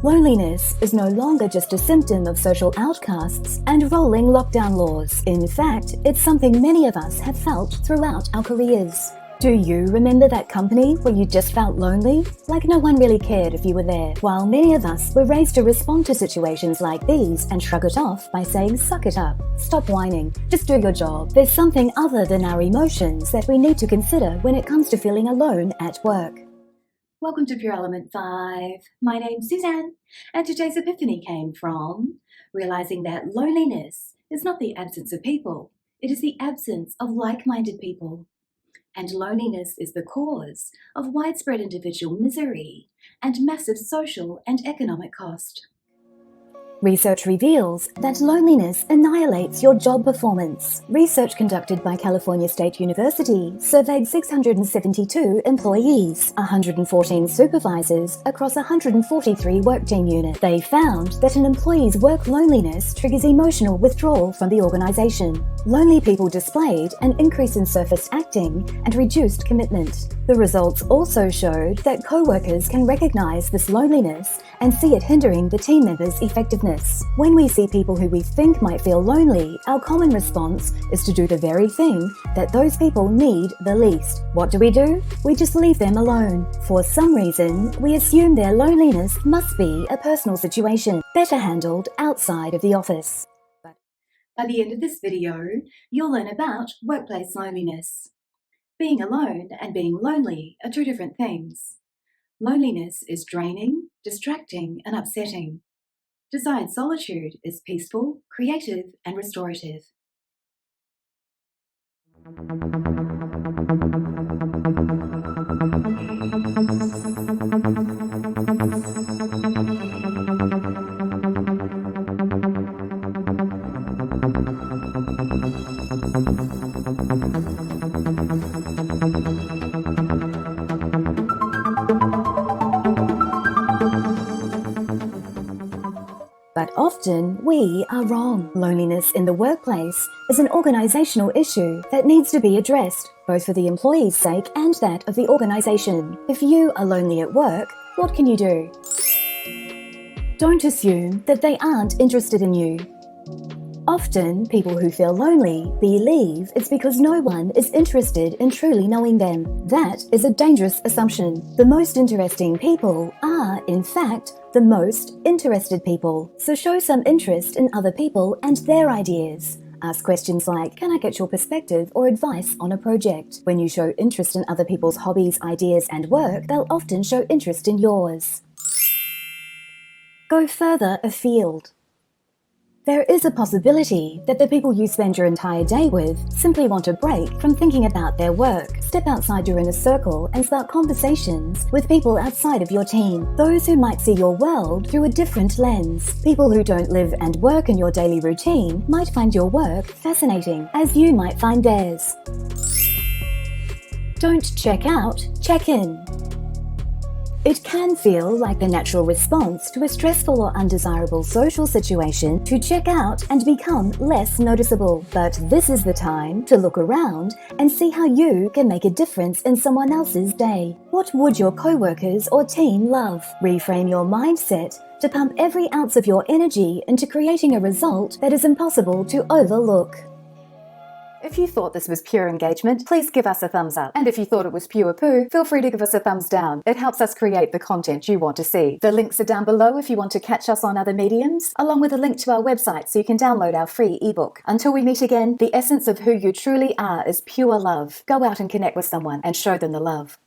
Loneliness is no longer just a symptom of social outcasts and rolling lockdown laws. In fact, it's something many of us have felt throughout our careers. Do you remember that company where you just felt lonely? Like no one really cared if you were there. While many of us were raised to respond to situations like these and shrug it off by saying, suck it up, stop whining, just do your job. There's something other than our emotions that we need to consider when it comes to feeling alone at work. Welcome to Pure Element 5. My name's Suzanne, and today's epiphany came from realizing that loneliness is not the absence of people, it is the absence of like-minded people. And loneliness is the cause of widespread individual misery and massive social and economic cost. Research reveals that loneliness annihilates your job performance. Research conducted by California State University surveyed 672 employees, 114 supervisors across 143 work team units. They found that an employee's work loneliness triggers emotional withdrawal from the organization. Lonely people displayed an increase in surface acting and reduced commitment. The results also showed that co-workers can recognize this loneliness and see it hindering the team members' effectiveness. When we see people who we think might feel lonely, our common response is to do the very thing that those people need the least. What do? We just leave them alone. For some reason, we assume their loneliness must be a personal situation, better handled outside of the office. By the end of this video, you'll learn about workplace loneliness. Being alone and being lonely are two different things. Loneliness is draining, distracting, and upsetting. Desired solitude is peaceful, creative, and restorative. But often, we are wrong. Loneliness in the workplace is an organizational issue that needs to be addressed, both for the employee's sake and that of the organization. If you are lonely at work, what can you do? Don't assume that they aren't interested in you. Often, people who feel lonely believe it's because no one is interested in truly knowing them. That is a dangerous assumption. The most interesting people are, in fact, the most interested people. So show some interest in other people and their ideas. Ask questions like, can I get your perspective or advice on a project? When you show interest in other people's hobbies, ideas, and work, they'll often show interest in yours. Go further afield. There is a possibility that the people you spend your entire day with simply want a break from thinking about their work. Step outside your inner circle and start conversations with people outside of your team. Those who might see your world through a different lens. People who don't live and work in your daily routine might find your work fascinating, as you might find theirs. Don't check out, check in. It can feel like the natural response to a stressful or undesirable social situation to check out and become less noticeable. But this is the time to look around and see how you can make a difference in someone else's day. What would your co-workers or team love? Reframe your mindset to pump every ounce of your energy into creating a result that is impossible to overlook. If you thought this was pure engagement, please give us a thumbs up. And if you thought it was pure poo, feel free to give us a thumbs down. It helps us create the content you want to see. The links are down below if you want to catch us on other mediums, along with a link to our website so you can download our free ebook. Until we meet again, the essence of who you truly are is pure love. Go out and connect with someone and show them the love.